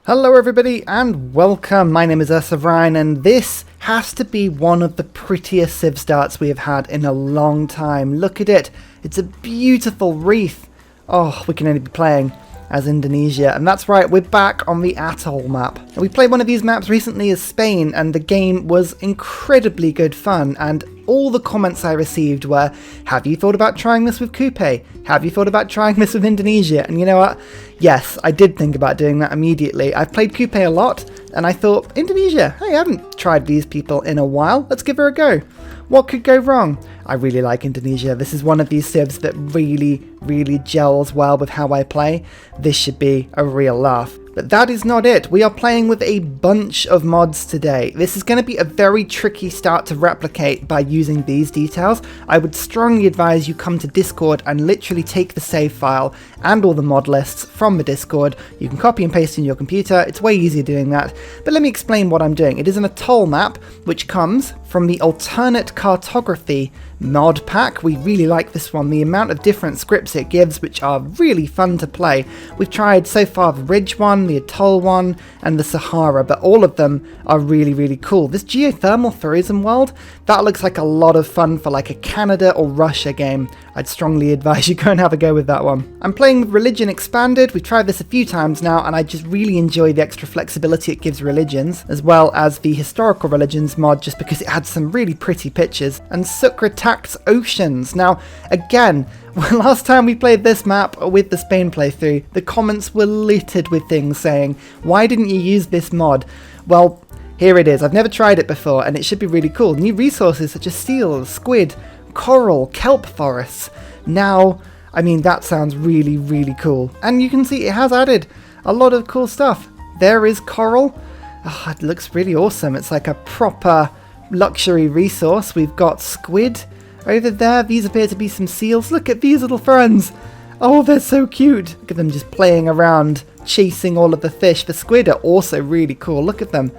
Hello everybody and welcome. My name is Ursa and this has to be one of the prettiest Civ starts we have had in a long time. Look at it. It's a beautiful wreath. Oh, we can only be playing as Indonesia, and that's right, we're back on the Atoll map. We played one of these maps recently as Spain, and the game was incredibly good fun, and all the comments I received were, have you thought about trying this with Coupe? Have you thought about trying this with Indonesia? And you know what? Yes, I did think about doing that immediately. I've played Coupe a lot, and I thought, Indonesia, hey, I haven't tried these people in a while, let's give her a go. What could go wrong? I really like Indonesia. This is one of these civs that really gels well with how I play. This should be a real laugh. But that is not it. We are playing with a bunch of mods today. This is going to be a very tricky start to replicate by using these details. I would strongly advise you come to Discord and literally take the save file and all the mod lists from the Discord. You can copy and paste in your computer. It's way easier doing that. But let me explain what I'm doing. It is an Atoll map which comes from the Alternate Cartography mod pack. We really like this one. The amount of different scripts it gives, which are really fun to play. We've tried so far the Ridge one, the Atoll one, and the Sahara, but all of them are really cool. This geothermal tourism world, that looks like a lot of fun for like a Canada or Russia game. I'd strongly advise you go and have a go with that one. I'm playing with Religion Expanded. We've tried this a few times now, and I just really enjoy the extra flexibility it gives religions, as well as the Historical Religions mod, just because it had some really pretty pictures. And Sucre Tax Oceans. Now, again, last time we played this map with the Spain playthrough, the comments were littered with things saying, why didn't you use this mod? Well, here it is. I've never tried it before, and it should be really cool. New resources such as seals, squid, coral, kelp forests. Now, I mean, that sounds really cool. And you can see it has added a lot of cool stuff. There is coral. Oh, it looks really awesome. It's like a proper luxury resource. We've got squid over there. These appear to be some seals. Look at these little friends. Oh, they're so cute. Look at them just playing around, chasing all of the fish. The squid are also really cool. Look at them.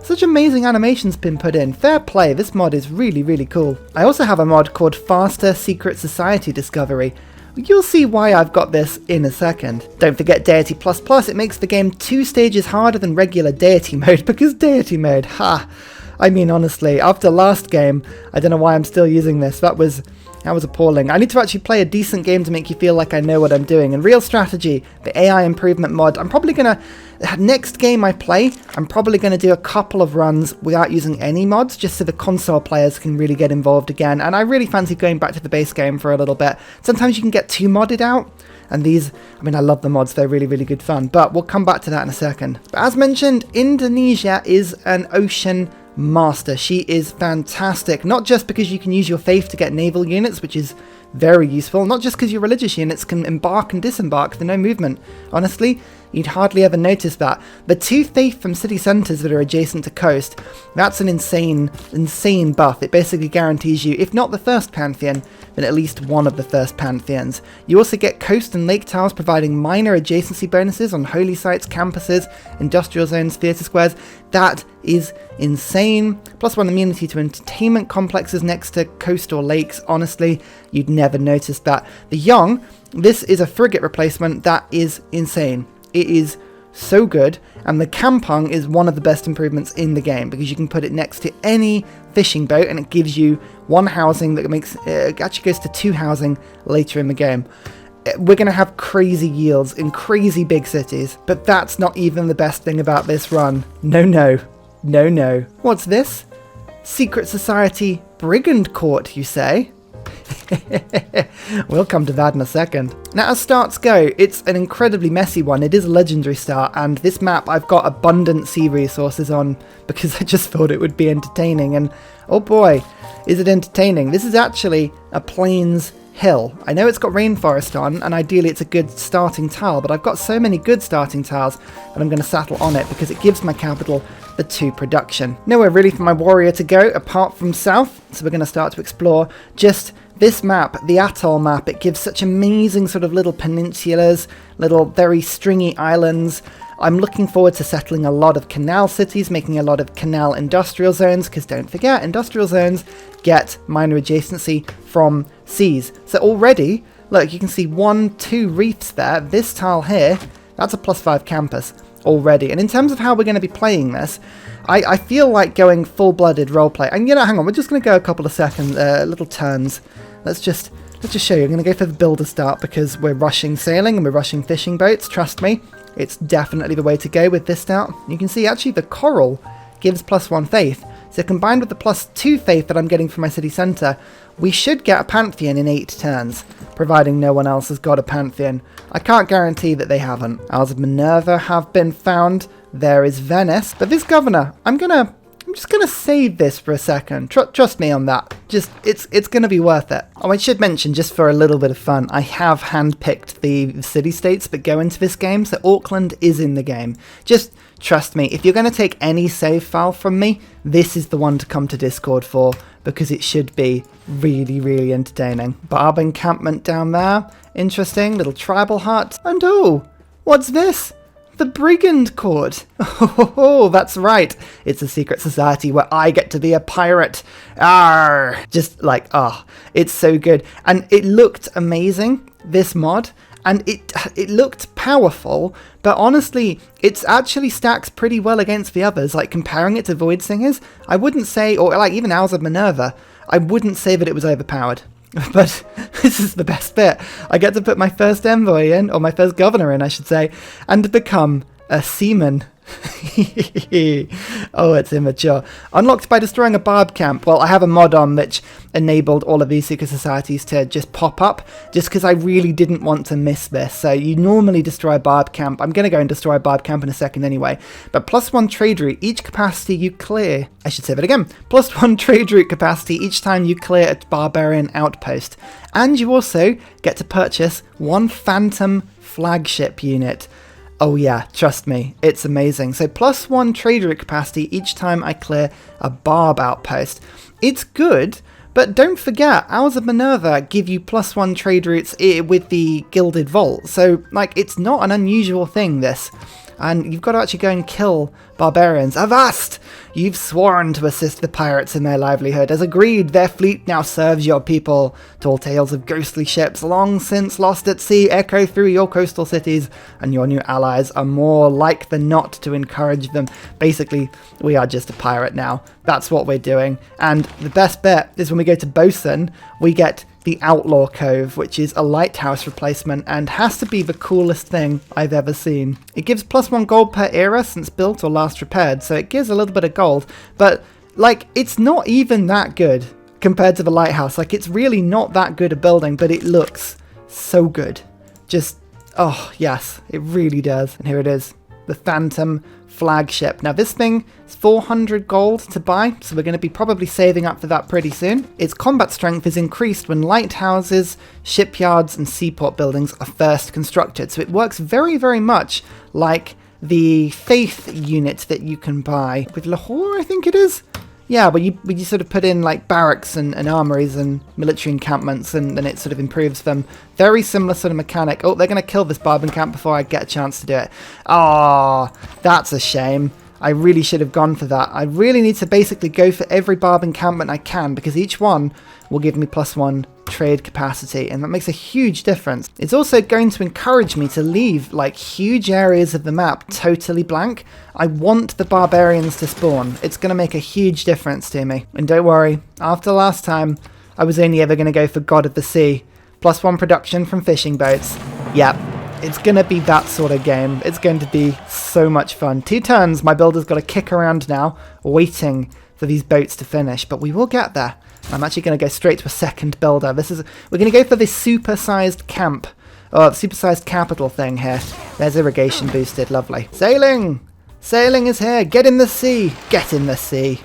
Such amazing animations been put in. Fair play. This mod is really cool. I also have a mod called Faster Secret Society Discovery. You'll see why I've got this in a second. Don't forget Deity++. It makes the game 2 stages harder than regular Deity mode, because Deity mode, ha! I mean, honestly, after last game, I don't know why I'm still using this. That was appalling. I need to actually play a decent game to make you feel like I know what I'm doing. And Real Strategy, the AI improvement mod, I'm probably going to, next game I play, I'm probably going to do a couple of runs without using any mods, just so the console players can really get involved again. And I really fancy going back to the base game for a little bit. Sometimes you can get too modded out. And these, I mean, I love the mods, they're really good fun. But we'll come back to that in a second. But as mentioned, Indonesia is an ocean master. She is fantastic, not just because you can use your faith to get naval units, which is very useful, not just because your religious units can embark and disembark with no movement. Honestly, you'd hardly ever notice that. The 2 faith from city centres that are adjacent to coast, that's an insane buff. It basically guarantees you, if not the first Pantheon, then at least one of the first Pantheons. You also get coast and lake tiles providing minor adjacency bonuses on holy sites, campuses, industrial zones, theatre squares. That is insane. +1 immunity to entertainment complexes next to coast or lakes. Honestly, you'd never notice that. The Young, this is a frigate replacement that is insane. It is so good, and the Kampung is one of the best improvements in the game because you can put it next to any fishing boat and it gives you 1 housing that makes it actually goes to 2 housing later in the game. We're going to have crazy yields in crazy big cities, but that's not even the best thing about this run. No. What's this? Secret Society Brigand Court, you say? We'll come to that in a second. Now, as starts go, it's an incredibly messy one. It is a legendary start, and this map I've got abundant sea resources on because I just thought it would be entertaining, and oh boy, is it entertaining. This is actually a plains hill. I know it's got rainforest on, and ideally it's a good starting tile, but I've got so many good starting tiles that I'm going to settle on it because it gives my capital the 2 production. Nowhere really for my warrior to go apart from south, so we're going to start to explore just this map, the Atoll map. It gives such amazing sort of little peninsulas, little very stringy islands. I'm looking forward to settling a lot of canal cities, making a lot of canal industrial zones, because don't forget, industrial zones get minor adjacency from seas. So already, look, you can see 1, 2 reefs there. This tile here, that's a +5 campus. already. And in terms of how we're going to be playing this, I feel like going full-blooded roleplay. And hang on, we're just going to go a couple of little turns. Let's just show you. I'm going to go for the builder start because we're rushing sailing and we're rushing fishing boats. Trust me, it's definitely the way to go with this start. You can see actually the coral gives +1 faith. So combined with the +2 faith that I'm getting from my city centre, we should get a Pantheon in 8 turns, providing no one else has got a Pantheon. I can't guarantee that they haven't. Isles of Minerva have been found. There is Venice. But this governor, I'm just gonna save this for a second. Trust me on that. It's gonna be worth it. Oh, I should mention, just for a little bit of fun, I have handpicked the city-states that go into this game, so Auckland is in the game. Just trust me, if you're gonna take any save file from me, this is the one to come to Discord for, because it should be really, really entertaining. Barb encampment down there. Interesting, little tribal hut. And oh, what's this? The Brigand Court. Oh, that's right. It's a secret society where I get to be a pirate. Arr! Just like, it's so good. And it looked amazing, this mod. And it looked powerful, but honestly, it actually stacks pretty well against the others. Like, comparing it to Void Singers, I wouldn't say, or like even Isles of Minerva, I wouldn't say that it was overpowered. But this is the best bit. I get to put my first envoy in, or my first governor in, I should say, and become a seaman. Oh, it's immature. Unlocked by destroying a Barb camp. Well, I have a mod on which enabled all of these secret societies to just pop up, just because I really didn't want to miss this. So you normally destroy a Barb camp. I'm going to go and destroy a Barb camp in a second anyway. But +1 trade route each capacity you clear. I should say that again. +1 trade route capacity each time you clear a barbarian outpost. And you also get to purchase 1 phantom flagship unit. Oh yeah, trust me, it's amazing. So +1 trade route capacity each time I clear a Barb outpost. It's good, but don't forget, Isles of Minerva give you +1 trade routes with the Gilded Vault. So, like, it's not an unusual thing, this. And you've got to actually go and kill barbarians. Avast! You've sworn to assist the pirates in their livelihood. As agreed, their fleet now serves your people. Tall tales of ghostly ships long since lost at sea echo through your coastal cities, and your new allies are more like than not to encourage them. Basically, we are just a pirate now. That's what we're doing. And the best bet is when we go to Bosun, we get the Outlaw Cove, which is a lighthouse replacement and has to be the coolest thing I've ever seen. It gives +1 gold per era since built or last repaired, so it gives a little bit of gold, but like, it's not even that good compared to the lighthouse. Like, it's really not that good a building, but it looks so good. Just, oh yes, it really does. And here it is, the Phantom flagship. Now this thing is 400 gold to buy, so we're going to be probably saving up for that pretty soon. Its combat strength is increased when lighthouses, shipyards and seaport buildings are first constructed, so it works very, very much like the Faith unit that you can buy with Lahore, I think it is. Yeah, but you sort of put in like barracks and armories and military encampments, and then it sort of improves them. Very similar sort of mechanic. Oh, they're going to kill this Barb camp before I get a chance to do it. Ah, that's a shame. I really should have gone for that. I really need to basically go for every Barb encampment I can, because each one will give me +1 trade capacity, and that makes a huge difference. It's also going to encourage me to leave like huge areas of the map totally blank. I want the barbarians to spawn. It's going to make a huge difference to me. And don't worry, after last time, I was only ever going to go for God of the Sea. +1 production from fishing boats. Yep. It's going to be that sort of game. It's going to be so much fun. 2 turns, my builder's got to kick around now, waiting for these boats to finish, but we will get there. I'm actually going to go straight to a second builder. We're going to go for this super-sized camp, or super-sized capital thing here. There's irrigation boosted, lovely. Sailing! Sailing is here! Get in the sea! Get in the sea!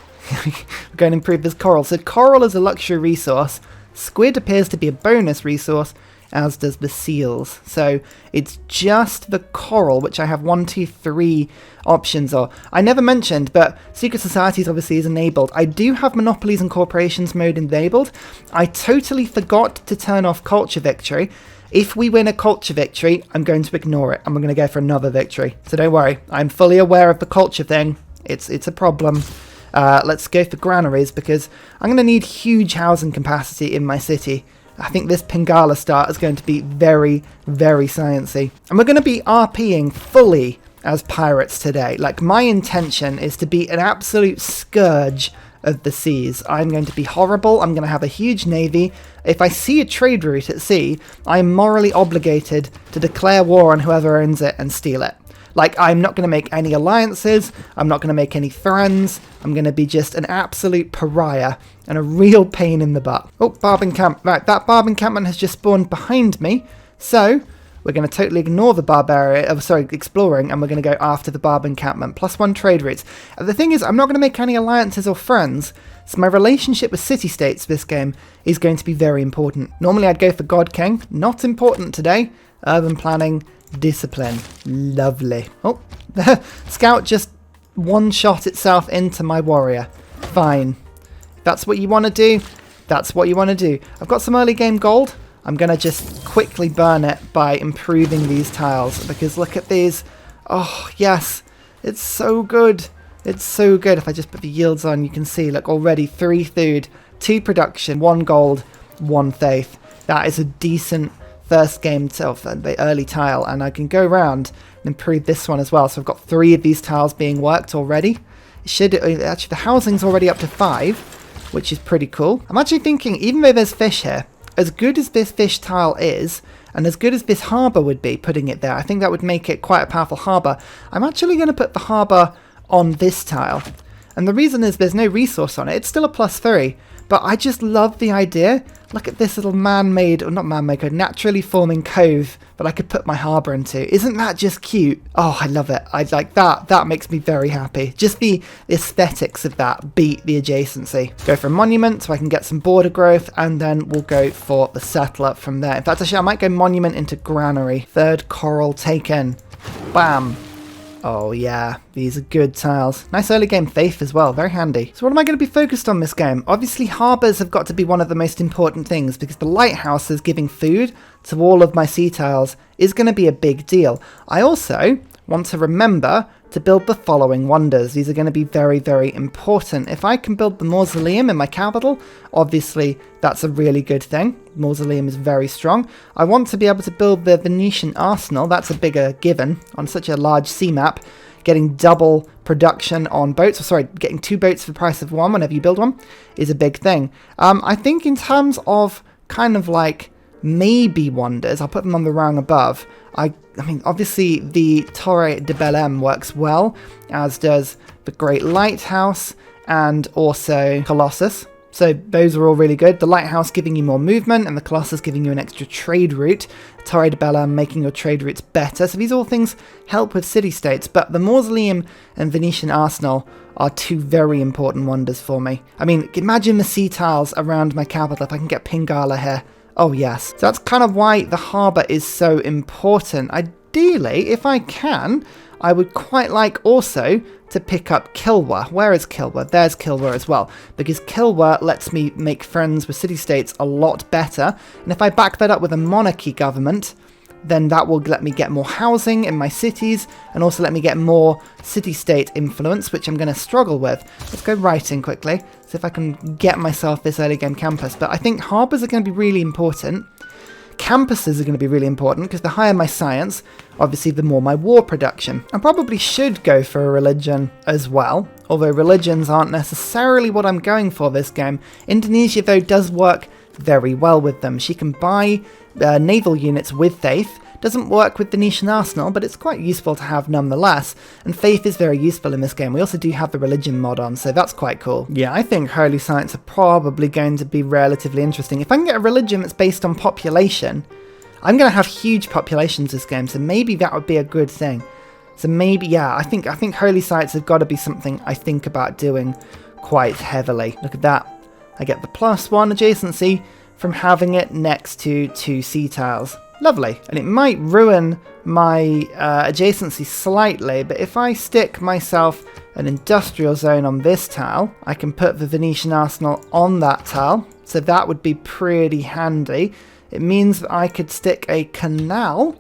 We're going to improve this coral. So coral is a luxury resource. Squid appears to be a bonus resource, as does the seals. So it's just the coral, which I have 1, 2, 3 options of. I never mentioned, but secret societies obviously is enabled. I do have monopolies and corporations mode enabled. I totally forgot to turn off culture victory. If we win a culture victory, I'm going to ignore it, and we're going to go for another victory. So don't worry, I'm fully aware of the culture thing. It's a problem. Let's go for granaries, because I'm going to need huge housing capacity in my city. I think this Pingala start is going to be very, very sciencey. And we're going to be RPing fully as pirates today. Like, my intention is to be an absolute scourge of the seas. I'm going to be horrible. I'm going to have a huge navy. If I see a trade route at sea, I'm morally obligated to declare war on whoever owns it and steal it. Like, I'm not going to make any alliances. I'm not going to make any friends. I'm going to be just an absolute pariah and a real pain in the butt. Oh, Barb encampment. Right, that Barb encampment has just spawned behind me. So we're going to totally ignore the exploring, and we're going to go after the Barb encampment. +1 trade routes. The thing is, I'm not going to make any alliances or friends, so my relationship with city-states this game is going to be very important. Normally I'd go for God King. Not important today. Urban planning, discipline. Lovely. Oh, the scout just one-shot itself into my warrior. Fine. If that's what you want to do, that's what you want to do. I've got some early game gold. I'm going to just quickly burn it by improving these tiles, because look at these. Oh, yes. It's so good. It's so good. If I just put the yields on, you can see, look, already 3 food, 2 production, 1 gold, 1 faith. That is a decent first game the early tile, and I can go around and improve this one as well. So I've got 3 of these tiles being worked already. Actually, the housing's already up to 5, which is pretty cool. I'm actually thinking, even though there's fish here, as good as this fish tile is, and as good as this harbour would be, putting it there, I think that would make it quite a powerful harbour. I'm actually going to put the harbour on this tile. And the reason is there's no resource on it. It's still a +3, but I just love the idea. Look at this little man-made, or not man-made, naturally forming cove that I could put my harbour into. Isn't that just cute? Oh, I love it. I like that. That makes me very happy. Just the aesthetics of that beat the adjacency. Go for a monument so I can get some border growth, and then we'll go for the settler from there. In fact, actually, I might go monument into granary. 3rd coral taken. Bam. Oh yeah, these are good tiles. Nice early game faith as well, very handy. So what am I going to be focused on this game? Obviously harbours have got to be one of the most important things, because the lighthouses giving food to all of my sea tiles is going to be a big deal. I also want to remember to build the following wonders. These are going to be very, very important. If I can build the mausoleum in my capital, obviously that's a really good thing. Mausoleum is very strong. I want to be able to build the Venetian arsenal. That's a bigger given on such a large sea map. Getting double production on boats, getting 2 boats for the price of 1 whenever you build one is a big thing. I think in terms of kind of like maybe wonders, I'll put them on the rung above. I mean, obviously the Torre de Belém works well, as does the Great Lighthouse and also Colossus. So those are all really good. The Lighthouse giving you more movement, and the Colossus giving you an extra trade route. Torre de Belém making your trade routes better. So these all things help with city-states, but the Mausoleum and Venetian Arsenal are 2 very important wonders for me. I mean, imagine the sea tiles around my capital if I can get Pingala here. Oh yes. So that's kind of why the harbour is so important. Ideally, if I can, I would quite like also to pick up Kilwa. Where is Kilwa? There's Kilwa as well, because Kilwa lets me make friends with city-states a lot better. And if I back that up with a monarchy government, then that will let me get more housing in my cities, and also let me get more city-state influence, which I'm going to struggle with. Let's go writing quickly, see if I can get myself this early game campus. But I think harbours are going to be really important. Campuses are going to be really important, because the higher my science, obviously the more my war production. I probably should go for a religion as well, although religions aren't necessarily what I'm going for this game. Indonesia, though, does work very well with them. She can buy naval units with faith. Doesn't work with the Venetian Arsenal, but it's quite useful to have nonetheless, and faith is very useful in this game. We also do have the religion mod on, so that's quite cool. Yeah, I think holy sites are probably going to be relatively interesting. If I can get a religion that's based on population, I'm going to have huge populations this game, so maybe that would be a good thing. So maybe, yeah, I think holy sites have got to be something I think about doing quite heavily. Look at that. I get the +1 adjacency from having it next to 2 sea tiles. Lovely. And it might ruin my adjacency slightly, but if I stick myself an industrial zone on this tile, I can put the Venetian Arsenal on that tile, so that would be pretty handy. It means that I could stick a canal,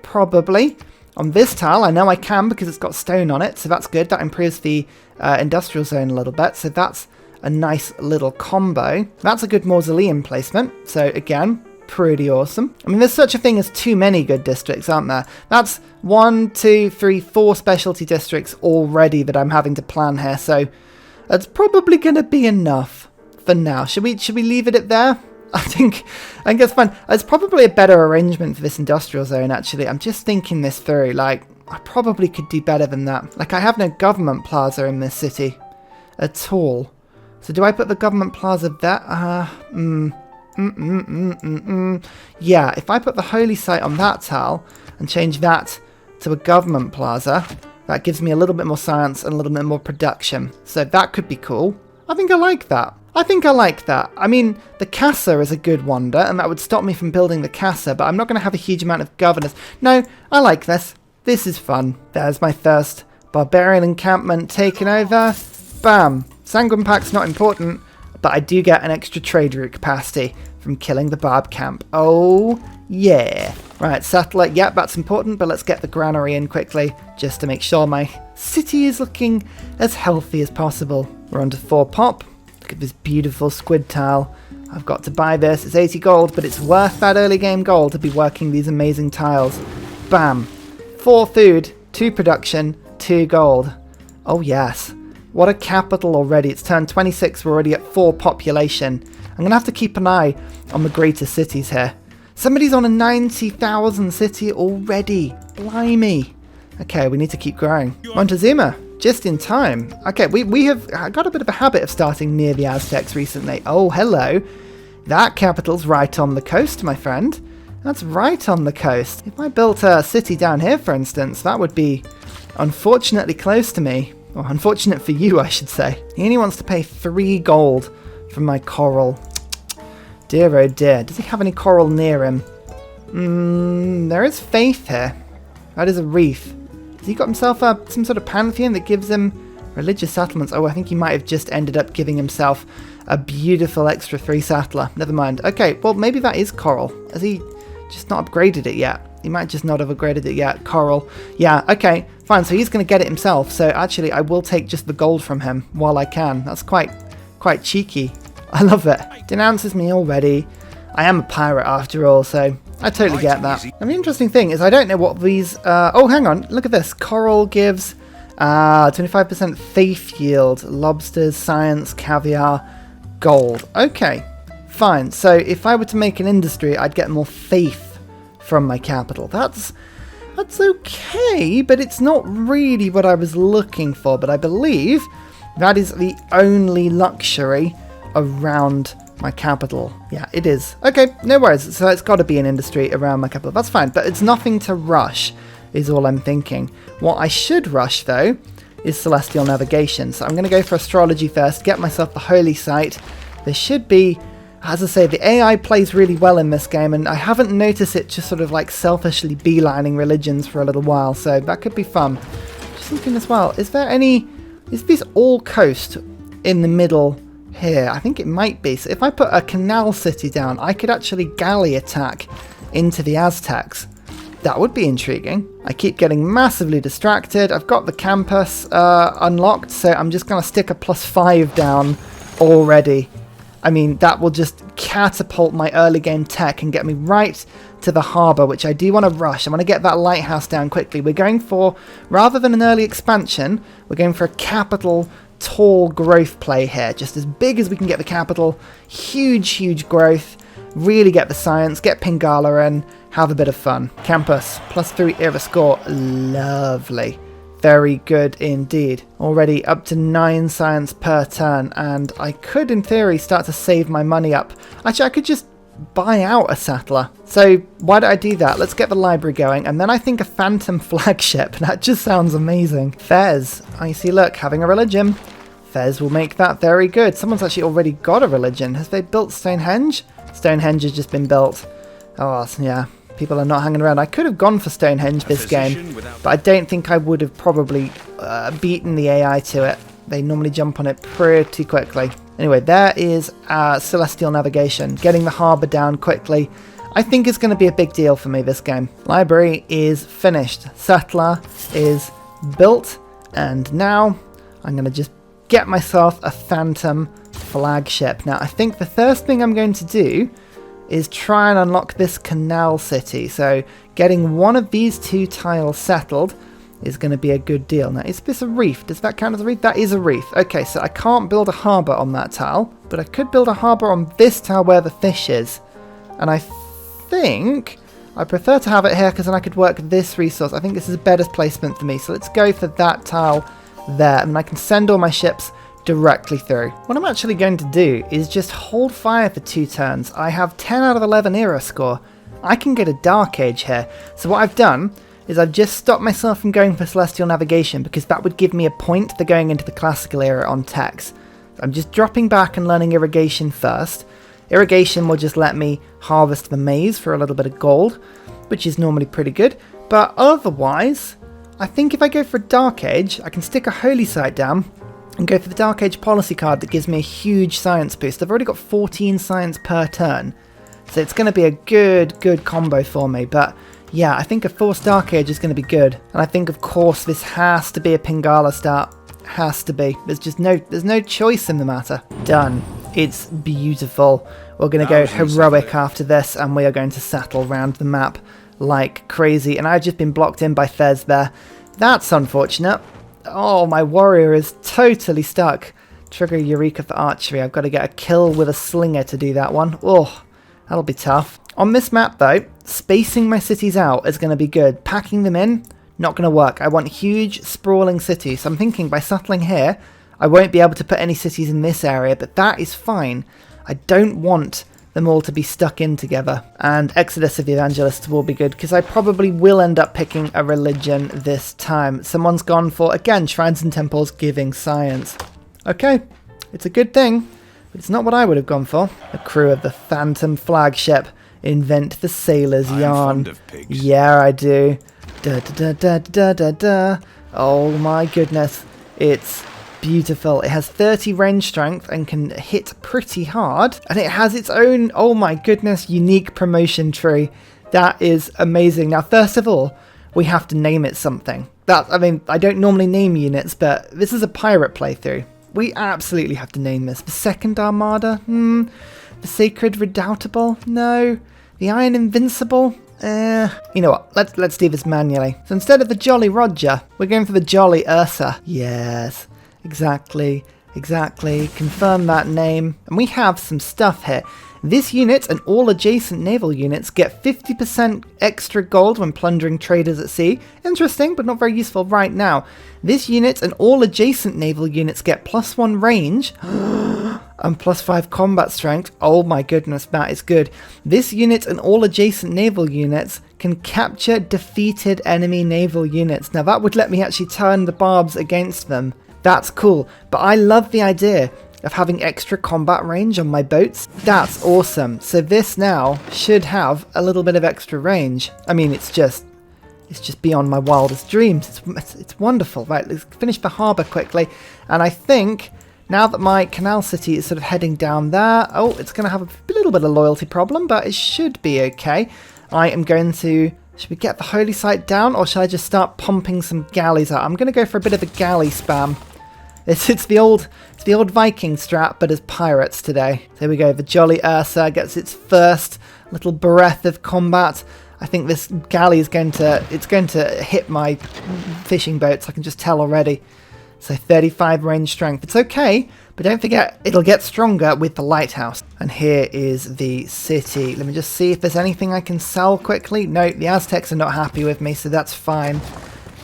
probably, on this tile. I know I can because it's got stone on it, so that's good. That improves the industrial zone a little bit, so that's a nice little combo. That's a good mausoleum placement, so again, pretty awesome. I mean, there's such a thing as too many good districts, aren't there? That's 1, 2, 3, 4 specialty districts already that I'm having to plan here, so that's probably going to be enough for now. Should we leave it at there? I think it's fine. It's probably a better arrangement for this industrial zone, actually. I'm just thinking this through. Like, I probably could do better than that. Like, I have no government plaza in this city at all. So do I put the government plaza there? Yeah, if I put the holy site on that tile and change that to a government plaza, that gives me a little bit more science and a little bit more production. So that could be cool. I think I like that. I mean, the casa is a good wonder, and that would stop me from building the casa, but I'm not going to have a huge amount of governors. No, I like this. This is fun. There's my first barbarian encampment taken over. Bam. Sanguine Pack's not important, but I do get an extra trade route capacity from killing the Barb camp. Oh, yeah. Right, satellite. Yep, that's important, but let's get the granary in quickly, just to make sure my city is looking as healthy as possible. We're on to 4 pop. Look at this beautiful squid tile. I've got to buy this. It's 80 gold, but it's worth that early game gold to be working these amazing tiles. Bam. 4 food, 2 production, 2 gold. Oh, yes. What a capital already. It's turned 26. We're already at 4 population. I'm going to have to keep an eye on the greater cities here. Somebody's on a 90,000 city already. Blimey. Okay, we need to keep growing. Montezuma. Just in time. Okay, we have got a bit of a habit of starting near the Aztecs recently. Oh, hello. That capital's right on the coast, my friend. That's right on the coast. If I built a city down here, for instance, that would be unfortunately close to me. Or unfortunate for you, I should say. He only wants to pay 3 gold for my coral. Dear oh dear. Does he have any coral near him? There is faith here. That is a reef. Has he got himself some sort of pantheon that gives him religious settlements? Oh, I think he might have just ended up giving himself a beautiful extra 3 settler. Never mind. Okay, well, maybe that is coral. Has he just not upgraded it yet? He might just not have upgraded it yet. Coral. Yeah, okay, fine. So he's going to get it himself. So actually, I will take just the gold from him while I can. That's quite cheeky. I love it. Denounces me already. I am a pirate after all, so I totally get that. And the interesting thing is I don't know what these... oh, hang on. Look at this. Coral gives 25% faith yield. Lobsters, science, caviar, gold. Okay, fine. So if I were to make an industry, I'd get more faith from my capital. That's okay, but it's not really what I was looking for. But I believe that is the only luxury around my capital. Yeah, it is. Okay, no worries. So it's got to be an industry around my capital. That's fine, but it's nothing to rush, is all I'm thinking. What I should rush, though, is celestial navigation. So I'm going to go for astrology first, get myself the holy site. There should be... As I say, the AI plays really well in this game, and I haven't noticed it just sort of like selfishly beelining religions for a little while, so that could be fun. Just thinking as well, is this all coast in the middle here? I think it might be. So if I put a canal city down, I could actually galley attack into the Aztecs. That would be intriguing. I keep getting massively distracted. I've got the campus unlocked, so I'm just going to stick a +5 down already. I mean, that will just catapult my early game tech and get me right to the harbour, which I do want to rush. I want to get that lighthouse down quickly. We're going for, rather than an early expansion, we're going for a capital, tall growth play here. Just as big as we can get the capital. Huge growth. Really get the science, get Pingala in, have a bit of fun. Campus, +3 era score. Lovely. Very good indeed. Already up to 9 science per turn, and I could in theory start to save my money up. Actually, I could just buy out a settler. So why don't I do that? Let's get the library going, and then I think a phantom flagship. That just sounds amazing. Fez. I see, look, having a religion. Fez will make that very good. Someone's actually already got a religion. Has they built Stonehenge? Stonehenge has just been built. Oh, yeah. People are not hanging around. I could have gone for Stonehenge this game, but I don't think I would have probably beaten the AI to it. They normally jump on it pretty quickly. Anyway, there is Celestial Navigation. Getting the harbour down quickly. I think it's going to be a big deal for me this game. Library is finished. Settler is built. And now I'm going to just get myself a Phantom flagship. Now, I think the first thing I'm going to do is try and unlock this canal city. So getting one of these 2 tiles settled is going to be a good deal. Now, is this a reef? Does that count as a reef? That is a reef. Okay, so I can't build a harbour on that tile, but I could build a harbour on this tile where the fish is. And I think I prefer to have it here because then I could work this resource. I think this is a better placement for me. So let's go for that tile there, and I can send all my ships directly through. What I'm actually going to do is just hold fire for 2 turns. I have 10 out of 11 era score. I can get a Dark Age here. So what I've done is I've just stopped myself from going for Celestial Navigation because that would give me a point for going into the Classical era on techs. So I'm just dropping back and learning Irrigation first. Irrigation will just let me harvest the maize for a little bit of gold, which is normally pretty good. But otherwise, I think if I go for a Dark Age, I can stick a Holy Site down and go for the Dark Age policy card that gives me a huge science boost. I've already got 14 science per turn, so it's going to be a good combo for me. But yeah, I think a Forced Dark Age is going to be good. And I think, of course, this has to be a Pingala start. Has to be. There's no choice in the matter. Done. It's beautiful. We're going to go heroic after this, and we are going to settle around the map like crazy. And I've just been blocked in by Fez there. That's unfortunate. Oh, my warrior is totally stuck. Trigger Eureka for archery. I've got to get a kill with a slinger to do that one. Oh, that'll be tough. On this map, though, spacing my cities out is going to be good. Packing them in, not going to work. I want huge, sprawling cities. So I'm thinking by settling here, I won't be able to put any cities in this area, but that is fine. I don't want them all to be stuck in together. And Exodus of the Evangelists will be good, because I probably will end up picking a religion this time. Someone's gone for, again, shrines and temples giving science. Okay, it's a good thing, but it's not what I would have gone for. The crew of the Phantom flagship invent the sailor's yarn. Fond of pigs. Yeah, I do. Da da da da da da da. Oh my goodness, it's beautiful. It has 30 range strength and can hit pretty hard, and it has its own, oh my goodness, unique promotion tree. That is amazing. Now, first of all, we have to name it something. I mean, I don't normally name units, but this is a pirate playthrough. We absolutely have to name this. The Second Armada? The Sacred Redoubtable? No. The Iron Invincible? You know what? Let's do this manually. So instead of the Jolly Roger, we're going for the Jolly Ursa. Yes. Exactly. Confirm that name. And we have some stuff here. This unit and all adjacent naval units get 50% extra gold when plundering traders at sea. Interesting, but not very useful right now. This unit and all adjacent naval units get +1 range and +5 combat strength. Oh my goodness, that is good. This unit and all adjacent naval units can capture defeated enemy naval units. Now that would let me actually turn the barbs against them. That's cool, but I love the idea of having extra combat range on my boats. That's awesome. So this now should have a little bit of extra range. I mean, it's just beyond my wildest dreams. It's wonderful. Right, let's finish the harbour quickly. And I think now that my canal city is sort of heading down there, oh, it's going to have a little bit of loyalty problem, but it should be okay. I am going to... Should we get the holy site down, or should I just start pumping some galleys out? I'm going to go for a bit of a galley spam. It's the old Viking strat, but as pirates today. There we go. The Jolly Ursa gets its first little breath of combat. I think this galley is going to hit my fishing boats. I can just tell already. So 35 range strength. It's okay, but don't forget it'll get stronger with the lighthouse. And here is the city. Let me just see if there's anything I can sell quickly. No, the Aztecs are not happy with me, so that's fine.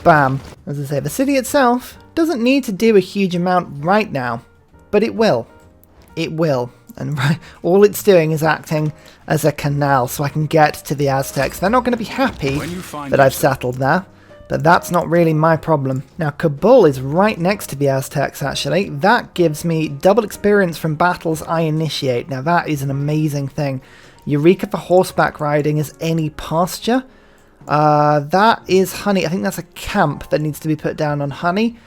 Bam. As I say, the city itself doesn't need to do a huge amount right now, but it will. It will. And all it's doing is acting as a canal so I can get to the Aztecs. They're not going to be happy that I've settled there, but that's not really my problem. Now, Kabul is right next to the Aztecs, actually. That gives me double experience from battles I initiate. Now, that is an amazing thing. Eureka for horseback riding is any pasture. That is honey. I think that's a camp that needs to be put down on honey.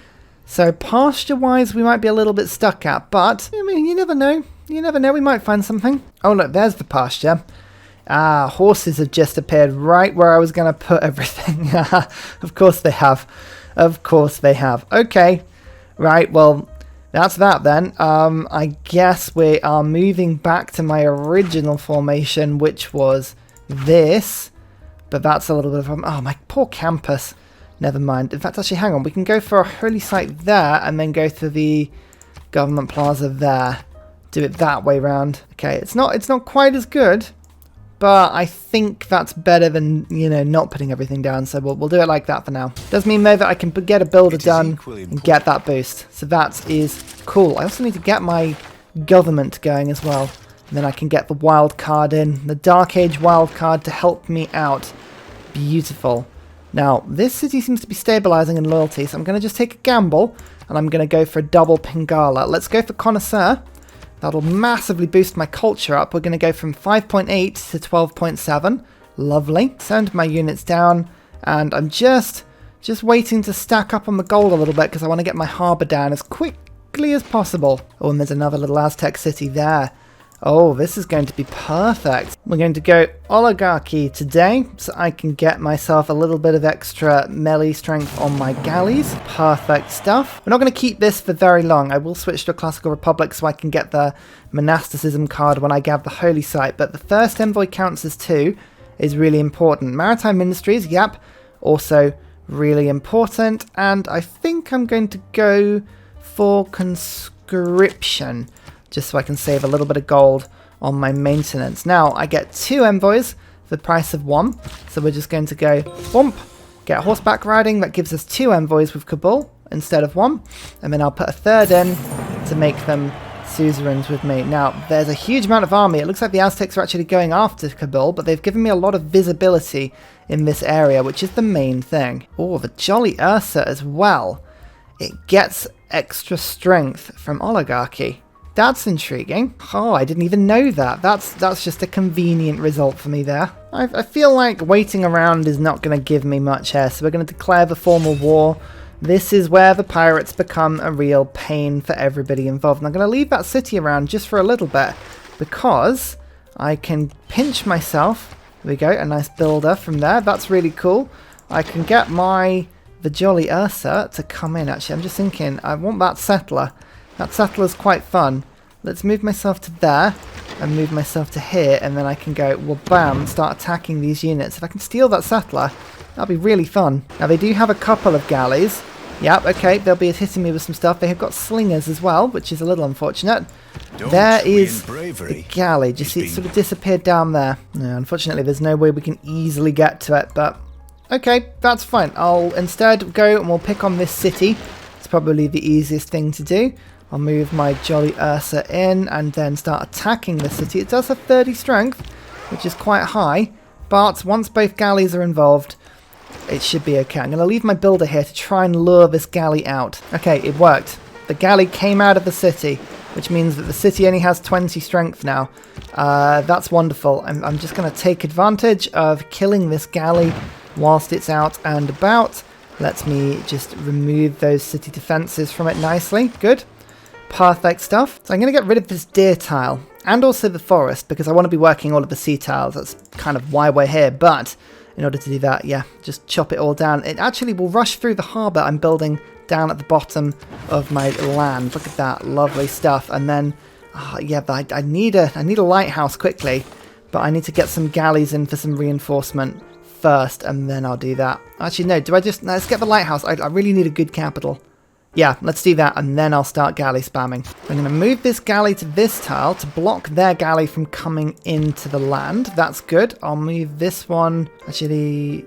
So pasture-wise, we might be a little bit stuck at, but, I mean, you never know. You never know, we might find something. Oh, look, there's the pasture. Horses have just appeared right where I was going to put everything. Of course they have. Of course they have. Okay. Right, well, That's that then. I guess we are moving back to my original formation, which was this. But that's a little bit of a... Oh, my poor campus. Never mind. In fact, actually, hang on. We can go for a holy site there and then go to the government plaza there. Do it that way round. Okay, it's not quite as good, but I think that's better than, you know, not putting everything down. So we'll do it like that for now. Does mean though that I can get a builder done and get that boost. So that is cool. I also need to get my government going as well. And then I can get the wild card in, the Dark Age wild card to help me out. Beautiful. Now, this city seems to be stabilizing in loyalty, so I'm going to just take a gamble, and I'm going to go for a double Pingala. Let's go for Connoisseur. That'll massively boost my culture up. We're going to go from 5.8 to 12.7. Lovely. Send my units down, and I'm just waiting to stack up on the gold a little bit, because I want to get my harbour down as quickly as possible. Oh, and there's another little Aztec city there. Oh, this is going to be perfect. We're going to go oligarchy today, so I can get myself a little bit of extra melee strength on my galleys. Perfect stuff. We're not going to keep this for very long. I will switch to a classical republic so I can get the monasticism card when I get the holy site, but the first envoy counts as 2 is really important. Maritime ministries, yep, also really important, and I think I'm going to go for conscription, just so I can save a little bit of gold on my maintenance. Now, I get 2 envoys for the price of 1, so we're just going to go bump, get horseback riding. That gives us 2 envoys with Kabul instead of 1, and then I'll put a 3rd in to make them suzerains with me. Now, there's a huge amount of army. It looks like the Aztecs are actually going after Kabul, but they've given me a lot of visibility in this area, which is the main thing. Oh, the Jolly Ursa as well. It gets extra strength from oligarchy. That's intriguing. Oh, I didn't even know that. That's just a convenient result for me there. I feel like waiting around is not going to give me much here, so we're going to declare the formal war. This is where the pirates become a real pain for everybody involved. And I'm going to leave that city around just for a little bit, because I can pinch myself. There we go, a nice builder from there. That's really cool. I can get the Jolly Ursa to come in, actually. I'm just thinking, I want that settler. That settler's quite fun. Let's move myself to there and move myself to here, and then I can go, well, bam, start attacking these units. If I can steal that settler, that'll be really fun. Now, they do have a couple of galleys. Yep, okay, they'll be hitting me with some stuff. They have got slingers as well, which is a little unfortunate. There is the galley. Just see it sort of disappeared down there. No, unfortunately, there's no way we can easily get to it, but okay, that's fine. I'll instead go and we'll pick on this city. It's probably the easiest thing to do. I'll move my Jolly Ursa in and then start attacking the city. It does have 30 strength, which is quite high, but once both galleys are involved, it should be okay. I'm going to leave my builder here to try and lure this galley out. Okay, it worked. The galley came out of the city, which means that the city only has 20 strength now. That's wonderful. I'm just going to take advantage of killing this galley whilst it's out and about. Let me just remove those city defenses from it nicely. Good. Perfect stuff. So I'm going to get rid of this deer tile and also the forest, because I want to be working all of the sea tiles. That's kind of why we're here. But in order to do that, yeah, just chop it all down. It actually will rush through the harbour I'm building down at the bottom of my land. Look at that. Lovely stuff. And then, yeah, I need a lighthouse quickly, but I need to get some galleys in for some reinforcement first, and then I'll do that. Actually, no, let's get the lighthouse. I really need a good capital. Yeah, let's do that, and then I'll start galley spamming. I'm going to move this galley to this tile to block their galley from coming into the land. That's good. I'll move this one. Actually,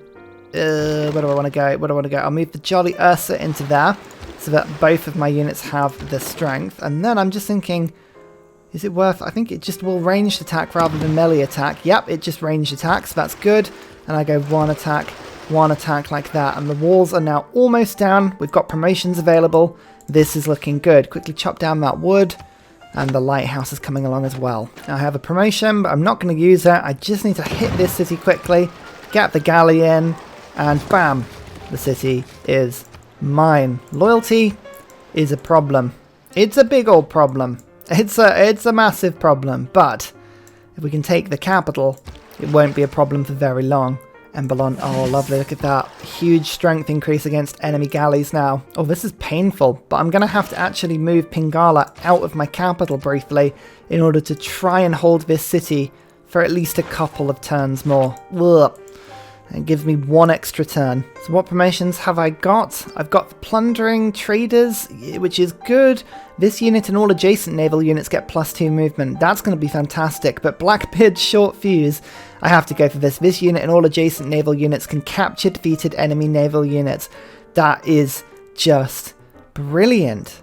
where do I want to go? Where do I want to go? I'll move the Jolly Ursa into there so that both of my units have the strength. And then I'm just thinking, is it worth... I think it just will ranged attack rather than melee attack. Yep, it just ranged attacks. That's good. And I go one attack like that, and the walls are now almost down. We've got promotions available. This is looking good. Quickly chop down that wood, and the lighthouse is coming along as well. Now I have a promotion, but I'm not going to use it. I just need to hit this city quickly, get the galley in, and bam, the city is mine. Loyalty is a problem. It's a big old problem. It's a massive problem, but if we can take the capital, it won't be a problem for very long. Embalon. Oh, lovely. Look at that. Huge strength increase against enemy galleys now. Oh, this is painful, but I'm going to have to actually move Pingala out of my capital briefly in order to try and hold this city for at least a couple of turns more. Ugh. It gives me one extra turn. So what promotions have I got? I've got the plundering traders, which is good. This unit and all adjacent naval units get +2 movement. That's going to be fantastic. But Blackbeard's short fuse, I have to go for this. This unit and all adjacent naval units can capture defeated enemy naval units. That is just brilliant.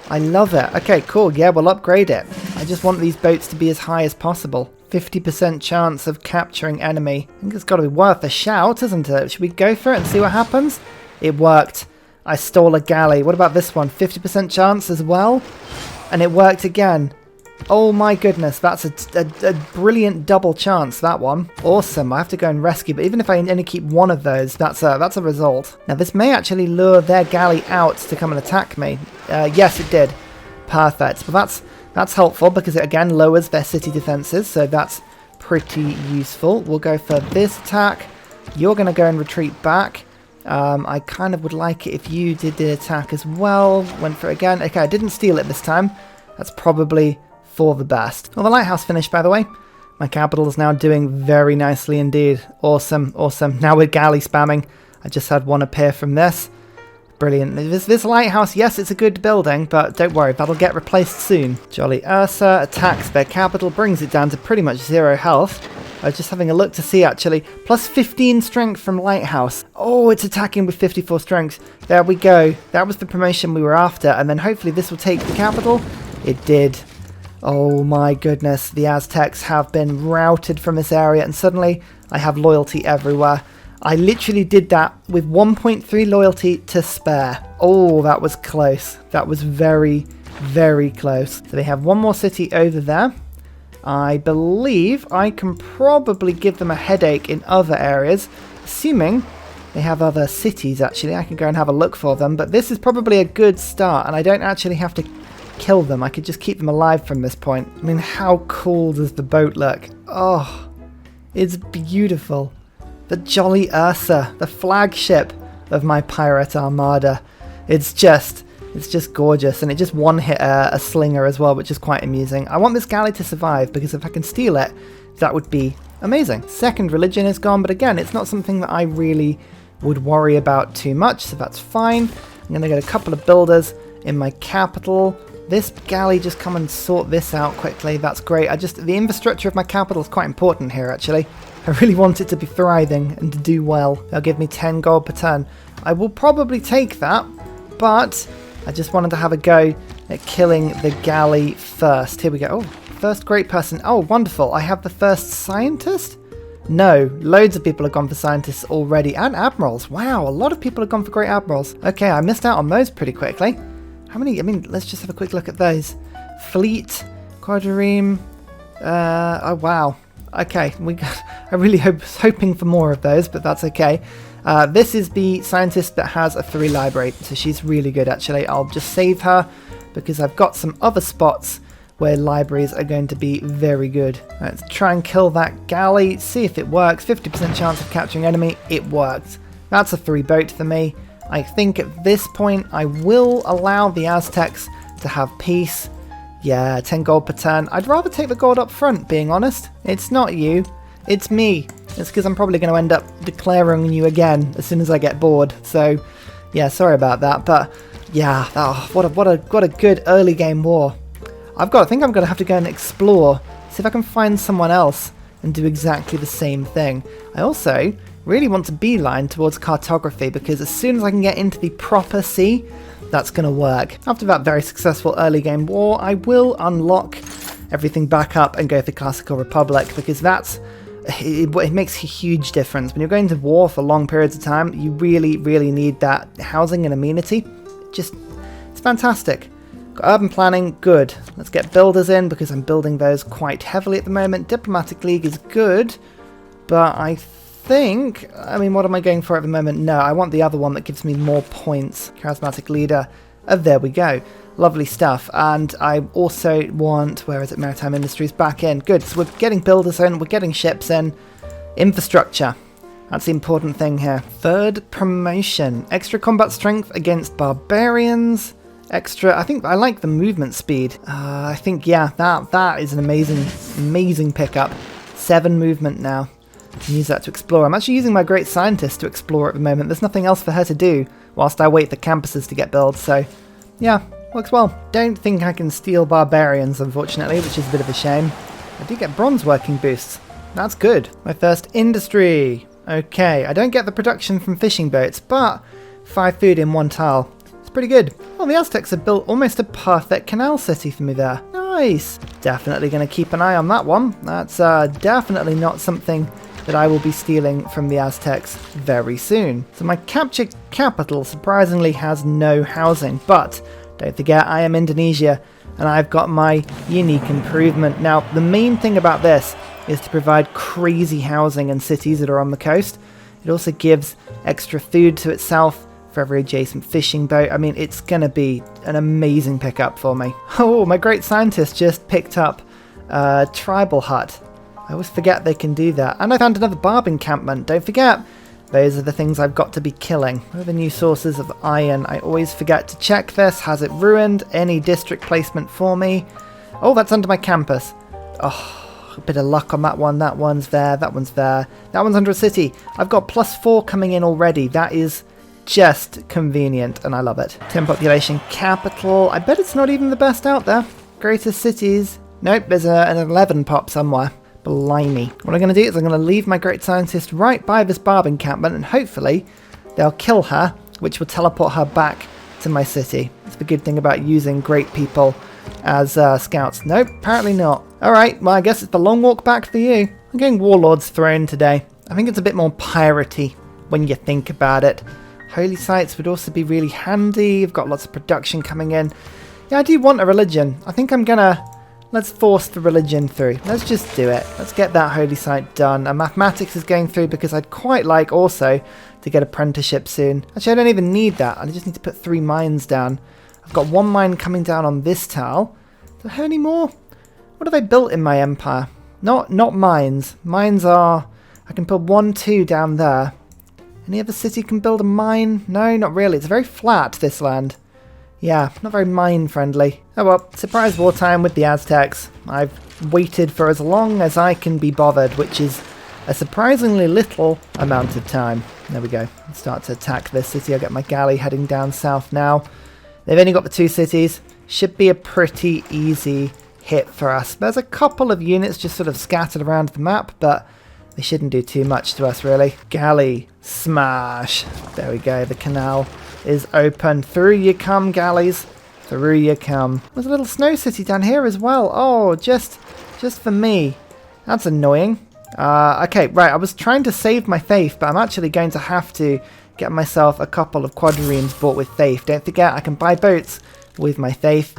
I love it. Okay, cool. Yeah, we'll upgrade it. I just want these boats to be as high as possible. 50% chance of capturing enemy. I think it's got to be worth a shout, isn't it? Should we go for it and see what happens? It worked. I stole a galley. What about this one? 50% chance as well? And it worked again. Oh my goodness, that's a brilliant double chance, that one. Awesome. I have to go and rescue, but even if I only keep one of those, that's a result. Now this may actually lure their galley out to come and attack me. Yes, it did. Perfect. Well, that's helpful because it again lowers their city defenses, so that's pretty useful. We'll go for this attack. You're going to go and retreat back. I kind of would like it if you did the attack as well. Went for it again. Okay, I didn't steal it this time. That's probably for the best. Well, the lighthouse finished, by the way. My capital is now doing very nicely indeed. Awesome, awesome. Now we're galley spamming. I just had one appear from this. Brilliant. This lighthouse, yes, it's a good building, but don't worry, that'll get replaced soon. Jolly Ursa attacks their capital, brings it down to pretty much 0 health. I was just having a look to see, actually. Plus 15 strength from lighthouse. Oh, it's attacking with 54 strength. There we go. That was the promotion we were after, and then hopefully this will take the capital. It did. Oh my goodness, the Aztecs have been routed from this area, and suddenly I have loyalty everywhere. I literally did that with 1.3 loyalty to spare. Oh, that was close. That was very, very close. So they have one more city over there. I believe I can probably give them a headache in other areas, assuming they have other cities, actually. I can go and have a look for them, but this is probably a good start, and I don't actually have to kill them. I could just keep them alive from this point. I mean, how cool does the boat look? Oh, it's beautiful. The Jolly Ursa, the flagship of my pirate armada. It's just gorgeous, and it just one-hit a slinger as well, which is quite amusing. I want this galley to survive, because if I can steal it, that would be amazing. Second religion is gone, but again, it's not something that I really would worry about too much, so that's fine. I'm going to get a couple of builders in my capital. This galley, just come and sort this out quickly. That's great. The infrastructure of my capital is quite important here, actually. I really want it to be thriving and to do well. They'll give me 10 gold per turn. I will probably take that, but I just wanted to have a go at killing the galley first. Here we go. Oh, first great person. Oh, wonderful. I have the first scientist? No, loads of people have gone for scientists already, and admirals. Wow, a lot of people have gone for great admirals. Okay, I missed out on those pretty quickly. How many? I mean, let's just have a quick look at those. Fleet, quadrireme. Oh, wow. Okay, I really was hoping for more of those, but that's okay. This is the scientist that has a 3 library, so she's really good, actually. I'll just save her because I've got some other spots where libraries are going to be very good. Let's try and kill that galley, see if it works. 50% chance of capturing enemy. It worked. That's a 3 boat for me. I think at this point I will allow the Aztecs to have peace. Yeah, 10 gold per turn. I'd rather take the gold up front, being honest. It's not you, it's me. It's because I'm probably going to end up declaring you again as soon as I get bored. So, yeah, sorry about that. But, yeah, oh, what a good early game war. I think I'm going to have to go and explore, see if I can find someone else and do exactly the same thing. I also really want to beeline towards cartography, because as soon as I can get into the proper sea, that's going to work. After that very successful early game war, I will unlock everything back up and go for Classical Republic, because it makes a huge difference. When you're going to war for long periods of time, you really, really need that housing and amenity. It's fantastic. Got urban planning, good. Let's get builders in, because I'm building those quite heavily at the moment. Diplomatic League is good, but I mean, what am I going for at the moment? No, I want the other one that gives me more points. Charismatic Leader. Oh, there we go. Lovely stuff. And I also want, where is it? Maritime Industries back in. Good. So we're getting builders in, we're getting ships in. Infrastructure. That's the important thing here. Third promotion. Extra combat strength against barbarians. Extra, I think I like the movement speed. I think, yeah, that is an amazing pickup. 7 movement now. I can use that to explore. I'm actually using my great scientist to explore at the moment. There's nothing else for her to do whilst I wait for campuses to get built, so yeah, works well. Don't think I can steal barbarians, unfortunately, which is a bit of a shame. I do get bronze working boosts. That's good. My first industry. Okay, I don't get the production from fishing boats, but 5 food in 1 tile. It's pretty good. Well, the Aztecs have built almost a perfect canal city for me there. Nice. Definitely going to keep an eye on that one. That's definitely not something that I will be stealing from the Aztecs very soon. So my captured capital surprisingly has no housing, but don't forget I am Indonesia and I've got my unique improvement. Now, the main thing about this is to provide crazy housing in cities that are on the coast. It also gives extra food to itself for every adjacent fishing boat. I mean, it's going to be an amazing pickup for me. Oh, my great scientist just picked up a tribal hut. I always forget they can do that. And I found another Barb encampment. Don't forget, those are the things I've got to be killing. What are the new sources of iron? I always forget to check this. Has it ruined any district placement for me? Oh, that's under my campus. Oh, a bit of luck on that one. That one's there. That one's there. That one's under a city. I've got +4 coming in already. That is just convenient, and I love it. 10 population capital. I bet it's not even the best out there. Greatest cities. Nope, there's an 11 pop somewhere. Blimey. What I'm going to do is I'm going to leave my great scientist right by this Barb encampment, and hopefully they'll kill her, which will teleport her back to my city. That's the good thing about using great people as scouts. Nope, apparently not. Alright, well I guess it's the long walk back for you. I'm getting Warlord's Throne today. I think it's a bit more piratey when you think about it. Holy sites would also be really handy. I've got lots of production coming in. Yeah, I do want a religion. I think I'm gonna... Let's force the religion through. Let's just do it. Let's get that holy site done. And mathematics is going through because I'd quite like also to get apprenticeship soon. Actually, I don't even need that. I just need to put 3 mines down. I've got 1 mine coming down on this tile. Do I have any more? What have I built in my empire? Not mines. Mines are... I can put 1, 2 down there. Any other city can build a mine? No, not really. It's very flat, this land. Yeah, not very mine-friendly. Oh well, surprise wartime with the Aztecs. I've waited for as long as I can be bothered, which is a surprisingly little amount of time. There we go. I'll start to attack this city. I'll get my galley heading down south now. They've only got the 2 cities. Should be a pretty easy hit for us. There's a couple of units just sort of scattered around the map, but they shouldn't do too much to us, really. Galley. Smash. There we go. The canal is open. Through you come, galleys. Through you come. There's a little snow city down here as well. Oh, just for me. That's annoying. Okay, right. I was trying to save my faith, but I'm actually going to have to get myself a couple of quadriremes bought with faith. Don't forget, I can buy boats with my faith.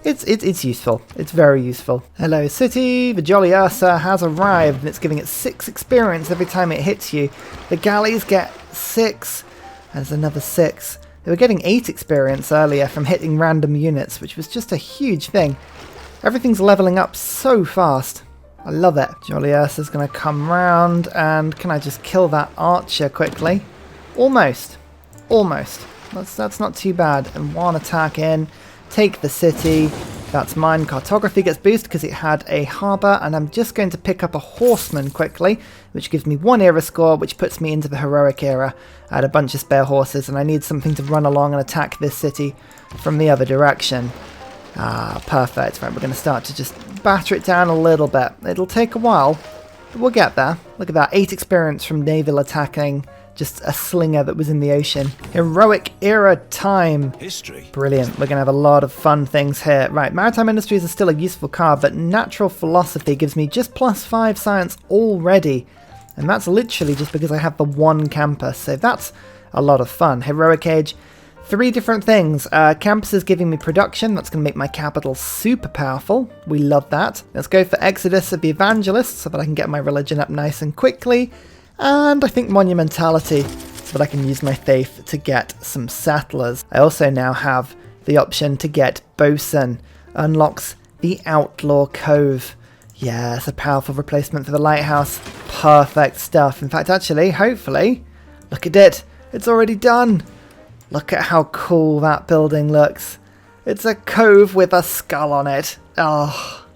It's useful. It's very useful. Hello, city. The Jolly Ursa has arrived, and it's giving it 6 experience every time it hits you. The galleys get 6. There's another 6. They were getting 8 experience earlier from hitting random units, which was just a huge thing. Everything's leveling up so fast. I love it. Jolly Ursa's going to come round, and can I just kill that archer quickly? Almost. Almost. That's not too bad. And 1 attack in. Take the city. That's mine. Cartography gets boosted because it had a harbour, and I'm just going to pick up a horseman quickly, which gives me 1 era score, which puts me into the heroic era. I had a bunch of spare horses, and I need something to run along and attack this city from the other direction. Ah, perfect. Right, we're going to start to just batter it down a little bit. It'll take a while, but we'll get there. Look at that, 8 experience from naval attacking just a slinger that was in the ocean. Heroic era time. History. Brilliant. We're going to have a lot of fun things here. Right, maritime industries are still a useful card, but natural philosophy gives me just +5 science already. And that's literally just because I have the 1 campus. So that's a lot of fun. Heroic age. 3 different things. Campus is giving me production. That's going to make my capital super powerful. We love that. Let's go for Exodus of the Evangelists so that I can get my religion up nice and quickly. And I think monumentality, so that I can use my faith to get some settlers. I also now have the option to get bosun. Unlocks the Outlaw Cove. Yes, a powerful replacement for the lighthouse. Perfect stuff. In fact, actually, hopefully, look at it. It's already done. Look at how cool that building looks. It's a cove with a skull on it. Oh,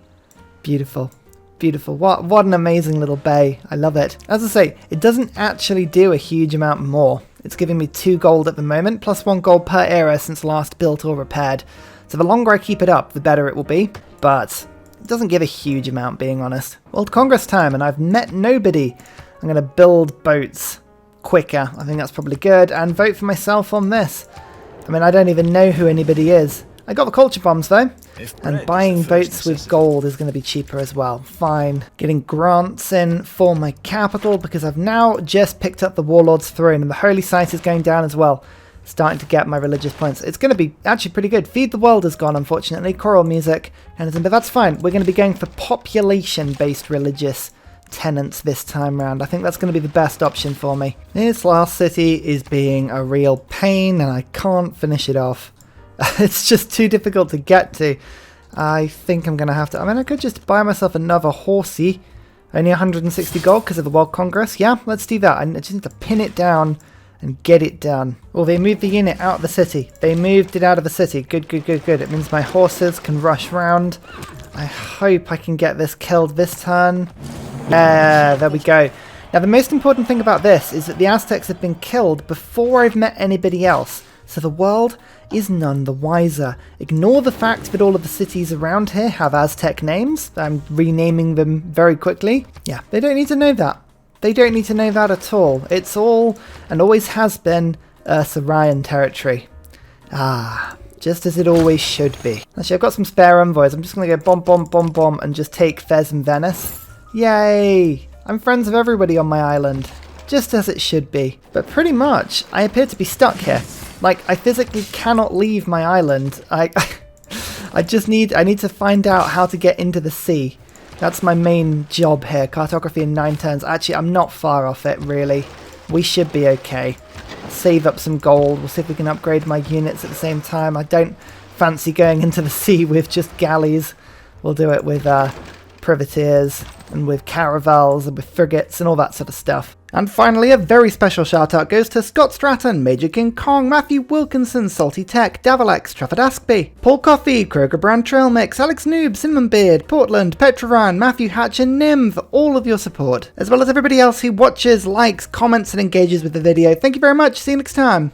beautiful. Beautiful. What an amazing little bay. I love it. As I say, it doesn't actually do a huge amount more. It's giving me 2 gold at the moment, plus 1 gold per era since last built or repaired. So the longer I keep it up, the better it will be. But it doesn't give a huge amount, being honest. World Congress time, and I've met nobody. I'm going to build boats quicker. I think that's probably good. And vote for myself on this. I mean, I don't even know who anybody is. I got the culture bombs though, and buying boats with gold is going to be cheaper as well. Fine. Getting grants in for my capital because I've now just picked up the Warlord's Throne and the Holy Site is going down as well. Starting to get my religious points. It's going to be actually pretty good. Feed the World is gone, unfortunately. Choral music, anything, but that's fine. We're going to be going for population-based religious tenants this time round. I think that's going to be the best option for me. This last city is being a real pain and I can't finish it off. It's just too difficult to get to. I think I'm going to have to... I mean, I could just buy myself another horsey. Only 160 gold because of the World Congress. Yeah, let's do that. I just need to pin it down and get it done. Well, they moved the unit out of the city. They moved it out of the city. Good, good, good, good. It means my horses can rush round. I hope I can get this killed this turn. Yeah, there we go. Now, the most important thing about this is that the Aztecs have been killed before I've met anybody else. So the world is none the wiser. Ignore the fact that all of the cities around here have Aztec names. I'm renaming them very quickly. Yeah, they don't need to know that. They don't need to know that at all. It's all, and always has been, Ursa territory. Ah, just as it always should be. Actually, I've got some spare envoys. I'm just going to go bomb, bomb, bomb, bomb, and just take Fez and Venice. Yay! I'm friends with everybody on my island. Just as it should be. But pretty much, I appear to be stuck here. Like, I physically cannot leave my island. I need to find out how to get into the sea. That's my main job here. Cartography in 9 turns. Actually, I'm not far off it, really. We should be okay. Save up some gold. We'll see if we can upgrade my units at the same time. I don't fancy going into the sea with just galleys. We'll do it with privateers and with caravels and with frigates and all that sort of stuff. And finally, a very special shout out goes to Scott Stratton, Major King Kong, Matthew Wilkinson, Salty Tech, Davalex, Trafford Askby, Paul Coffey, Kroger Brand Trail Mix, Alex Noob, Cinnamon Beard, Portland, Petrovan, Matthew Hatch and Nim for all of your support, as well as everybody else who watches, likes, comments and engages with the video. Thank you very much. See you next time.